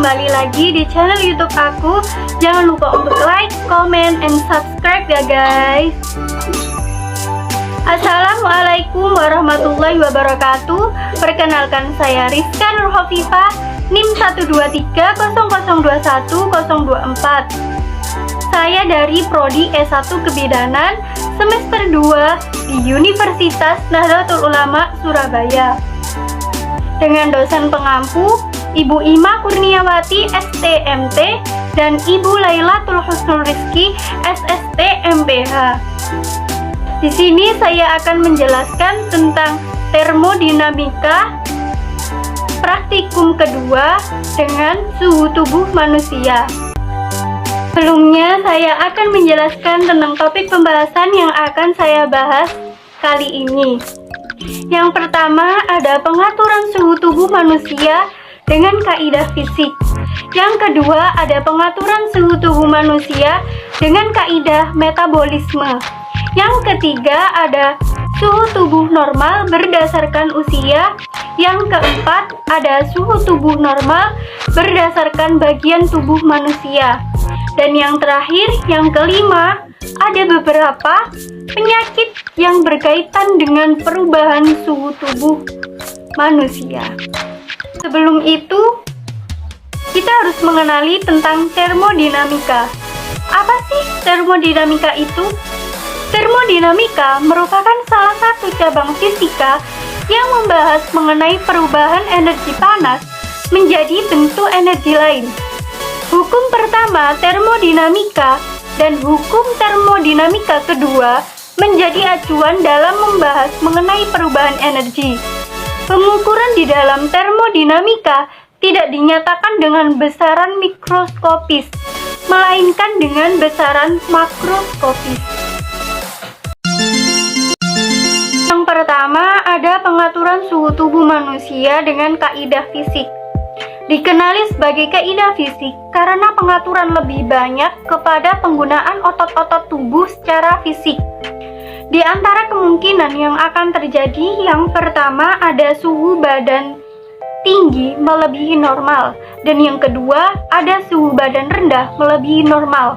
kembali lagi di channel YouTube aku. Jangan lupa untuk like, comment, and subscribe ya guys. Assalamualaikum warahmatullahi wabarakatuh. Perkenalkan, saya Rizka Nurhofifa, NIM 12300210024. Saya dari Prodi S1 Kebidanan semester 2 di Universitas Nahdlatul Ulama Surabaya. Dengan dosen pengampu Ibu Ima Kurniawati STMT dan Ibu Lailatul Husnul Rizki SST MPH. Di sini saya akan menjelaskan tentang termodinamika praktikum kedua dengan suhu tubuh manusia. Sebelumnya saya akan menjelaskan tentang topik pembahasan yang akan saya bahas kali ini. Yang pertama ada pengaturan suhu tubuh manusia dengan kaidah fisik. Yang kedua ada pengaturan suhu tubuh manusia dengan kaidah metabolisme. Yang ketiga ada suhu tubuh normal berdasarkan usia. Yang keempat ada suhu tubuh normal berdasarkan bagian tubuh manusia. Dan yang terakhir, yang kelima, ada beberapa penyakit yang berkaitan dengan perubahan suhu tubuh manusia. Sebelum itu, kita harus mengenali tentang termodinamika. Apa sih termodinamika itu? Termodinamika merupakan salah satu cabang fisika yang membahas mengenai perubahan energi panas menjadi bentuk energi lain. Hukum pertama termodinamika dan hukum termodinamika kedua menjadi acuan dalam membahas mengenai perubahan energi. Pengukuran di dalam termodinamika tidak dinyatakan dengan besaran mikroskopis, melainkan dengan besaran makroskopis. Yang pertama ada pengaturan suhu tubuh manusia dengan kaidah fisik. Dikenali sebagai kaidah fisik karena pengaturan lebih banyak kepada penggunaan otot-otot tubuh secara fisik. Di antara kemungkinan yang akan terjadi, yang pertama ada suhu badan tinggi melebihi normal, dan yang kedua ada suhu badan rendah melebihi normal.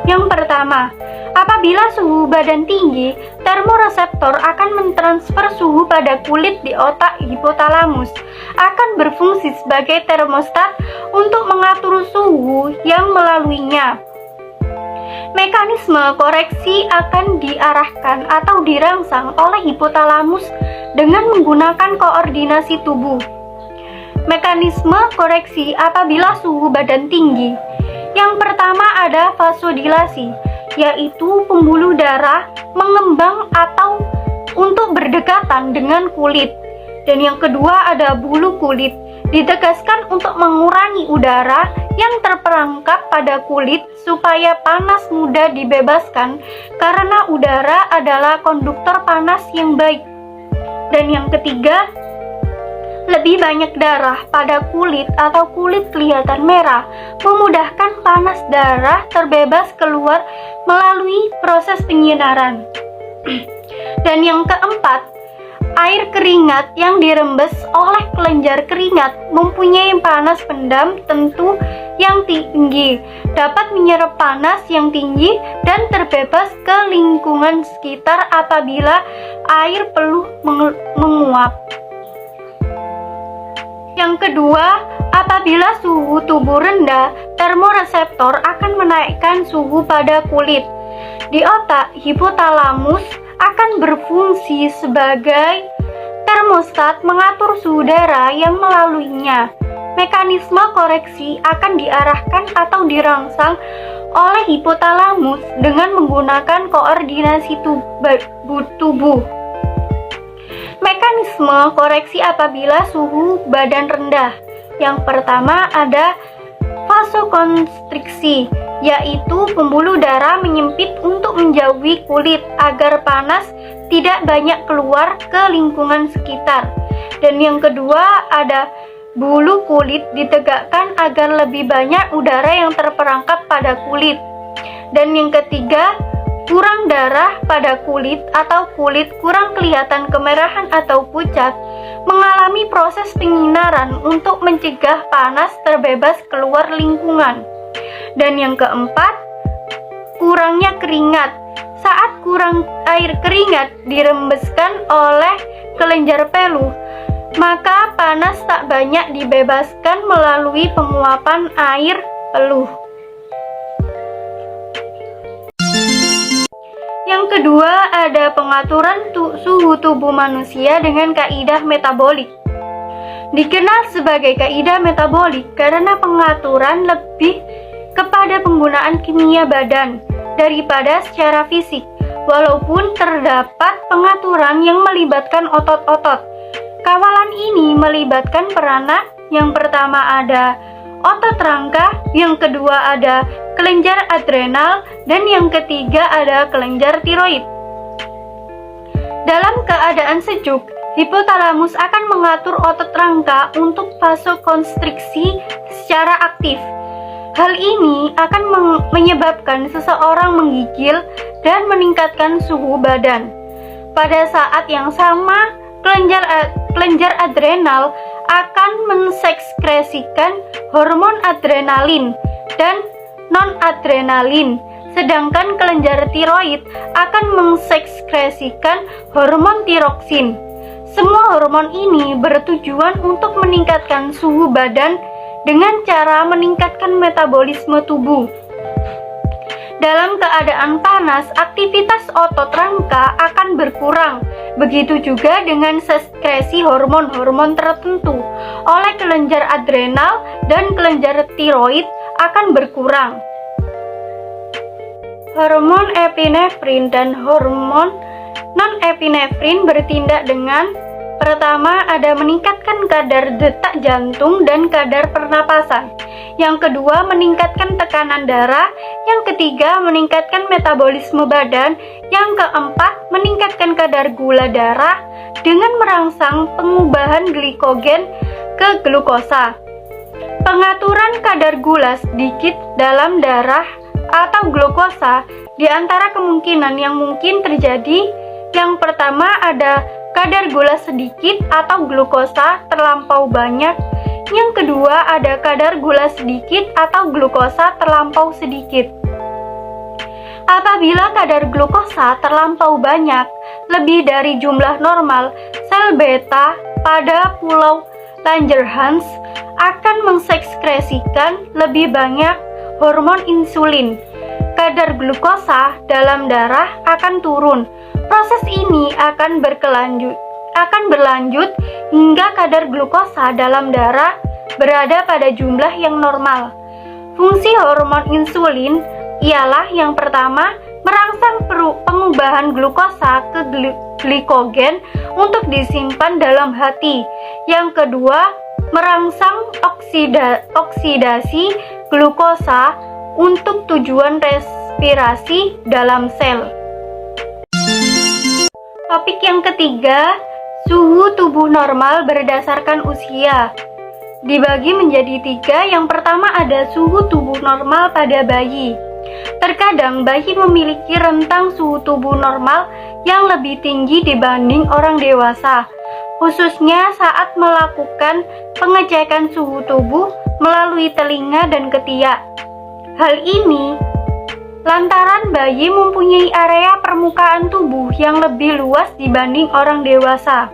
Yang pertama, apabila suhu badan tinggi, termoreseptor akan mentransfer suhu pada kulit di otak hipotalamus, akan berfungsi sebagai termostat untuk mengatur suhu yang melaluinya. Mekanisme koreksi akan diarahkan atau dirangsang oleh hipotalamus dengan menggunakan koordinasi tubuh. Mekanisme koreksi apabila suhu badan tinggi. Yang pertama ada vasodilasi, yaitu pembuluh darah mengembang atau untuk berdekatan dengan kulit. Dan yang kedua ada bulu kulit, ditegaskan untuk mengurangi udara yang terperangkap pada kulit supaya panas mudah dibebaskan karena udara adalah konduktor panas yang baik. Dan yang ketiga, lebih banyak darah pada kulit atau kulit kelihatan merah, memudahkan panas darah terbebas keluar melalui proses penyinaran. Dan yang keempat, air keringat yang dirembes oleh kelenjar keringat mempunyai panas pendam tentu yang tinggi, dapat menyerap panas yang tinggi dan terbebas ke lingkungan sekitar apabila air peluh menguap. Yang kedua, apabila suhu tubuh rendah, termoreseptor akan menaikkan suhu pada kulit. Di otak, hipotalamus akan berfungsi sebagai termostat mengatur suhu darah yang melaluinya. Mekanisme koreksi akan diarahkan atau dirangsang oleh hipotalamus dengan menggunakan koordinasi tubuh. Mekanisme koreksi apabila suhu badan rendah. Yang pertama ada vasokonstriksi, yaitu pembuluh darah menyempit untuk menjauhi kulit agar panas tidak banyak keluar ke lingkungan sekitar. Dan yang kedua ada bulu kulit ditegakkan agar lebih banyak udara yang terperangkap pada kulit. Dan yang ketiga, kurang darah pada kulit atau kulit kurang kelihatan kemerahan atau pucat, mengalami proses penyinaran untuk mencegah panas terbebas keluar lingkungan. Dan yang keempat, kurangnya keringat. Saat kurang air keringat dirembeskan oleh kelenjar peluh, maka panas tak banyak dibebaskan melalui penguapan air peluh. Yang kedua, ada pengaturan suhu tubuh manusia dengan kaidah metabolik. Dikenal sebagai kaidah metabolik karena pengaturan lebih kepada penggunaan kimia badan daripada secara fisik, walaupun terdapat pengaturan yang melibatkan otot-otot. Kawalan ini melibatkan peranan. Yang pertama ada otot rangka, yang kedua ada kelenjar adrenal, dan yang ketiga ada kelenjar tiroid. Dalam keadaan sejuk, hipotalamus akan mengatur otot rangka untuk vasokonstriksi secara aktif. Hal ini akan menyebabkan seseorang menggigil dan meningkatkan suhu badan. Pada saat yang sama, kelenjar adrenal akan mensekresikan hormon adrenalin dan non-adrenalin, sedangkan kelenjar tiroid akan mensekresikan hormon tiroksin. Semua hormon ini bertujuan untuk meningkatkan suhu badan dengan cara meningkatkan metabolisme tubuh. Dalam keadaan panas, aktivitas otot rangka akan berkurang. Begitu juga dengan sekresi hormon-hormon tertentu oleh kelenjar adrenal dan kelenjar tiroid akan berkurang. Hormon epinefrin dan hormon non-epinefrin bertindak dengan: pertama, ada meningkatkan kadar detak jantung dan kadar pernapasan. Yang kedua, meningkatkan tekanan darah. Yang ketiga, meningkatkan metabolisme badan. Yang keempat, meningkatkan kadar gula darah dengan merangsang pengubahan glikogen ke glukosa. Pengaturan kadar gula sedikit dalam darah atau glukosa di antara kemungkinan yang mungkin terjadi. Yang pertama ada kadar gula sedikit atau glukosa terlampau banyak. Yang kedua ada kadar gula sedikit atau glukosa terlampau sedikit. Apabila kadar glukosa terlampau banyak, lebih dari jumlah normal, sel beta pada pulau Langerhans akan mensekresikan lebih banyak hormon insulin. Kadar glukosa dalam darah akan turun. Proses ini akan berlanjut hingga kadar glukosa dalam darah berada pada jumlah yang normal. Fungsi hormon insulin ialah yang pertama, merangsang pengubahan glukosa ke glikogen untuk disimpan dalam hati. Yang kedua, merangsang oksidasi glukosa untuk tujuan respirasi dalam sel. Topik yang ketiga, suhu tubuh normal berdasarkan usia. Dibagi menjadi tiga. Yang pertama ada suhu tubuh normal pada bayi. Terkadang bayi memiliki rentang suhu tubuh normal yang lebih tinggi dibanding orang dewasa, khususnya saat melakukan pengecekan suhu tubuh melalui telinga dan ketiak. Hal ini lantaran bayi mempunyai area permukaan tubuh yang lebih luas dibanding orang dewasa.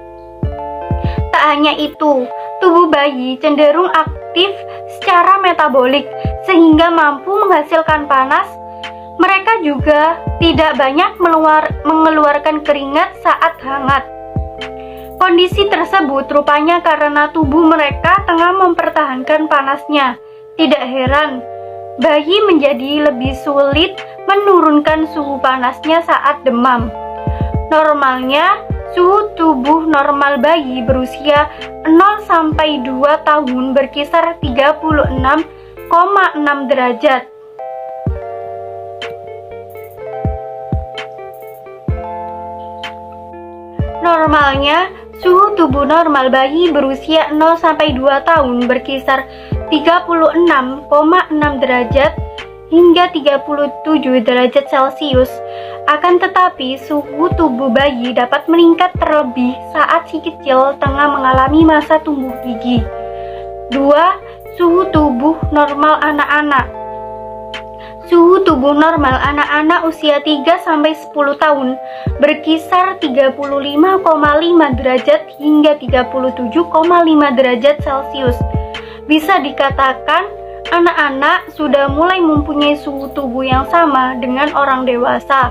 Tak hanya itu, tubuh bayi cenderung aktif secara metabolik sehingga mampu menghasilkan panas. Mereka juga tidak banyak mengeluarkan keringat saat hangat. Kondisi tersebut rupanya karena tubuh mereka tengah mempertahankan panasnya. Tidak heran, bayi menjadi lebih sulit menurunkan suhu panasnya saat demam. Normalnya, suhu tubuh normal bayi berusia 0-2 tahun berkisar 36,6 derajat. Normalnya, suhu tubuh normal bayi berusia 0-2 tahun berkisar 36,6 derajat hingga 37 derajat Celcius. Akan tetapi, suhu tubuh bayi dapat meningkat terlebih saat si kecil tengah mengalami masa tumbuh gigi. 2. Suhu tubuh normal anak-anak. Suhu tubuh normal anak-anak usia 3-10 tahun berkisar 35,5 derajat hingga 37,5 derajat Celcius. Bisa dikatakan anak-anak sudah mulai mempunyai suhu tubuh yang sama dengan orang dewasa.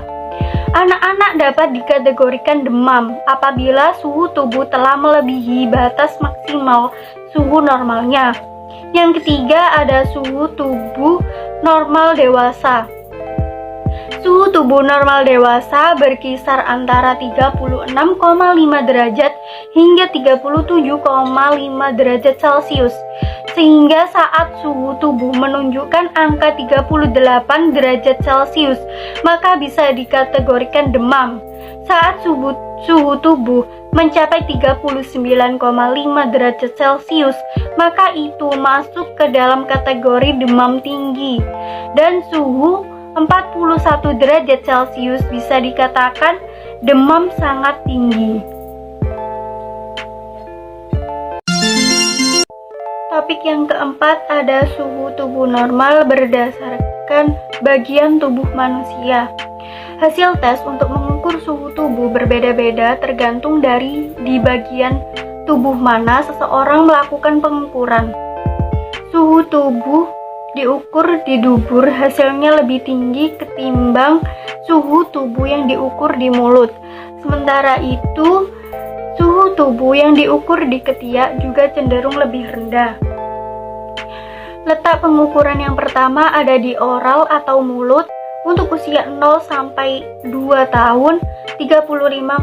Anak-anak dapat dikategorikan demam apabila suhu tubuh telah melebihi batas maksimal suhu normalnya. Yang ketiga ada suhu tubuh normal dewasa. Suhu tubuh normal dewasa berkisar antara 36,5 derajat hingga 37,5 derajat Celcius. Sehingga saat suhu tubuh menunjukkan angka 38 derajat Celcius, maka bisa dikategorikan demam. Saat suhu tubuh mencapai 39,5 derajat Celcius, maka itu masuk ke dalam kategori demam tinggi. Dan suhu 41 derajat Celcius bisa dikatakan demam sangat tinggi. Topik yang keempat ada suhu tubuh normal berdasarkan bagian tubuh manusia. Hasil tes untuk mengukur suhu tubuh berbeda-beda tergantung dari di bagian tubuh mana seseorang melakukan pengukuran. Suhu tubuh diukur di dubur hasilnya lebih tinggi ketimbang suhu tubuh yang diukur di mulut. Sementara itu, suhu tubuh yang diukur di ketiak juga cenderung lebih rendah. Letak pengukuran yang pertama ada di oral atau mulut. Untuk usia 0-2 tahun 35,5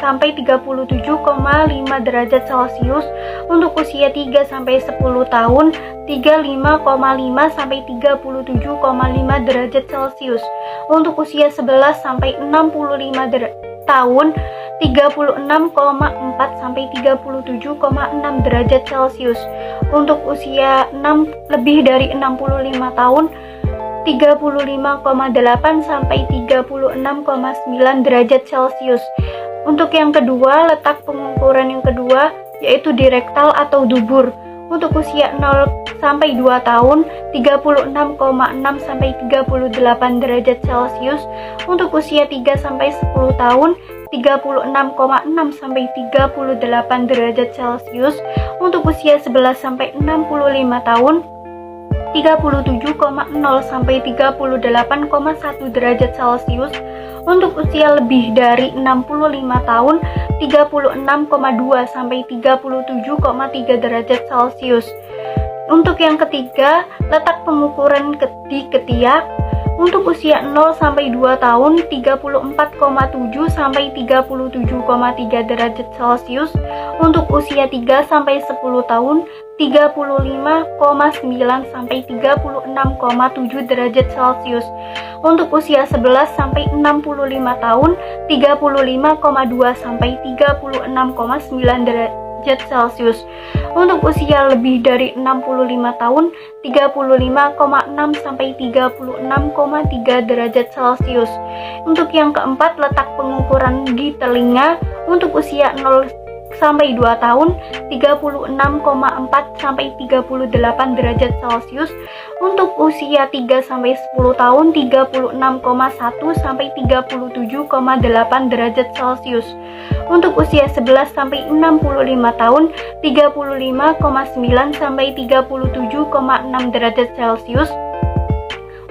sampai 37,5 derajat Celcius. Untuk usia 3-10 tahun 35,5 sampai 37,5 derajat Celcius. Untuk usia 11 sampai 65 tahun 36,4 sampai 37,6 derajat Celcius. Untuk usia lebih dari 65 tahun 35,8 sampai 36,9 derajat Celcius. Untuk yang kedua, letak pengukuran yang kedua yaitu di rektal atau dubur. Untuk usia 0 sampai 2 tahun 36,6 sampai 38 derajat Celcius. Untuk usia 3 sampai 10 tahun 36,6 sampai 38 derajat Celcius. Untuk usia 11 sampai 65 tahun 37,0 sampai 38,1 derajat Celcius. Untuk usia lebih dari 65 tahun 36,2 sampai 37,3 derajat Celcius. Untuk yang ketiga, letak pengukuran di ketiak. Untuk usia 0 sampai 2 tahun 34,7 sampai 37,3 derajat Celcius. Untuk usia 3 sampai 10 tahun 35,9 sampai 36,7 derajat Celcius. Untuk usia 11 sampai 65 tahun 35,2 sampai 36,9 derajat Celcius. Untuk usia lebih dari 65 tahun 35,6 sampai 36,3 derajat Celcius. Untuk yang keempat, letak pengukuran di telinga. Untuk usia 0 sampai 2 tahun 36,4 sampai 38 derajat Celcius. Untuk usia 3 sampai 10 tahun 36,1 sampai 37,8 derajat Celcius. Untuk usia 11 sampai 65 tahun 35,9 sampai 37,6 derajat Celcius.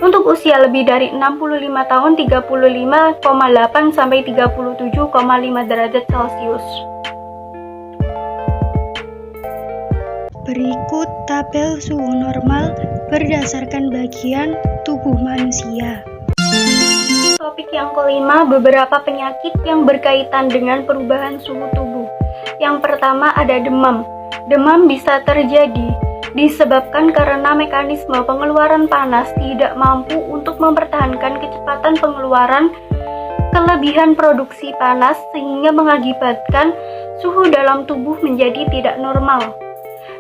Untuk usia lebih dari 65 tahun 35,8 sampai 37,5 derajat Celcius. Berikut tabel suhu normal berdasarkan bagian tubuh manusia. Topik yang kelima, beberapa penyakit yang berkaitan dengan perubahan suhu tubuh. Yang pertama ada demam. Demam bisa terjadi disebabkan karena mekanisme pengeluaran panas tidak mampu untuk mempertahankan kecepatan pengeluaran, kelebihan produksi panas sehingga mengakibatkan suhu dalam tubuh menjadi tidak normal.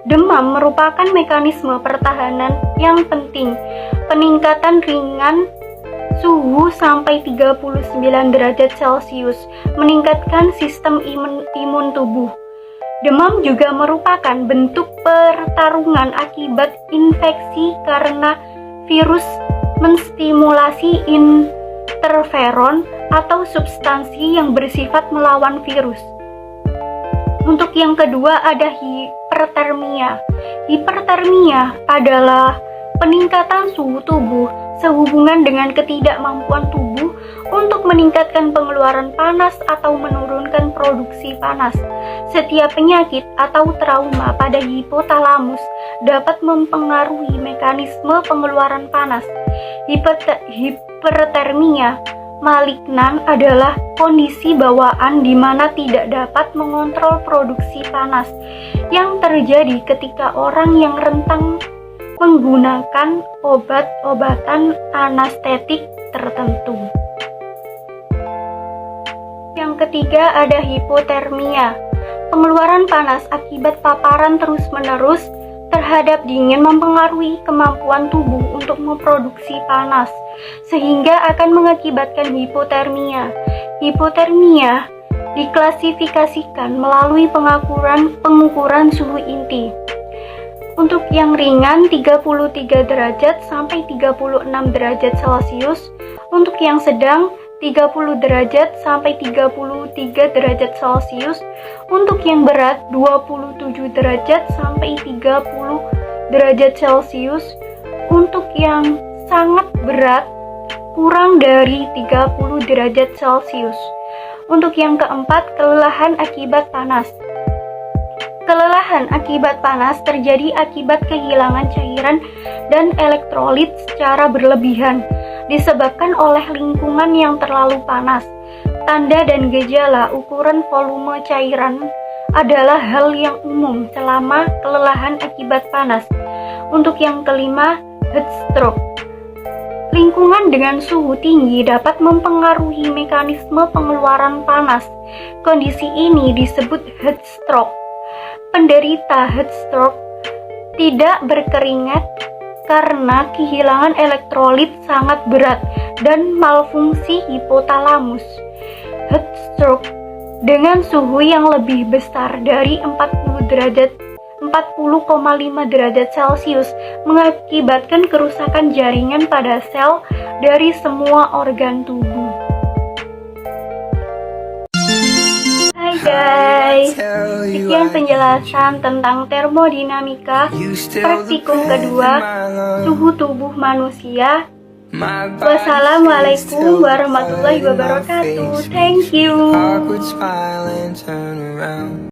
Demam merupakan mekanisme pertahanan yang penting. Peningkatan ringan Suhu sampai 39 derajat Celcius meningkatkan sistem imun tubuh. Demam juga merupakan bentuk pertarungan akibat infeksi karena virus menstimulasi interferon atau substansi yang bersifat melawan virus. Untuk yang kedua ada hipertermia. Hipertermia adalah peningkatan suhu tubuh sehubungan dengan ketidakmampuan tubuh untuk meningkatkan pengeluaran panas atau menurunkan produksi panas. Setiap penyakit atau trauma pada hipotalamus dapat mempengaruhi mekanisme pengeluaran panas. Hipertermia malignan adalah kondisi bawaan di mana tidak dapat mengontrol produksi panas yang terjadi ketika orang yang rentan menggunakan obat-obatan anestetik tertentu. Yang ketiga ada hipotermia. Pengeluaran panas akibat paparan terus-menerus terhadap dingin mempengaruhi kemampuan tubuh untuk memproduksi panas, sehingga akan mengakibatkan hipotermia. Hipotermia diklasifikasikan melalui pengukuran suhu inti. Untuk yang ringan 33 derajat sampai 36 derajat Celcius, untuk yang sedang 30 derajat sampai 33 derajat Celcius, untuk yang berat 27 derajat sampai 30 derajat Celcius, untuk yang sangat berat kurang dari 30 derajat Celcius. Untuk yang keempat, kelelahan akibat panas. Kelelahan akibat panas terjadi akibat kehilangan cairan dan elektrolit secara berlebihan, disebabkan oleh lingkungan yang terlalu panas. Tanda dan gejala ukuran volume cairan adalah hal yang umum selama kelelahan akibat panas. Untuk yang kelima, heat stroke. Lingkungan dengan suhu tinggi dapat mempengaruhi mekanisme pengeluaran panas. Kondisi ini disebut heat stroke. Penderita heat stroke tidak berkeringat karena kehilangan elektrolit sangat berat dan malfungsi hipotalamus. Heat stroke dengan suhu yang lebih besar dari 40,5 derajat Celcius mengakibatkan kerusakan jaringan pada sel dari semua organ tubuh. Hai guys, sekian penjelasan tentang termodinamika praktikum kedua suhu tubuh manusia. Wassalamualaikum warahmatullahi wabarakatuh. Thank you.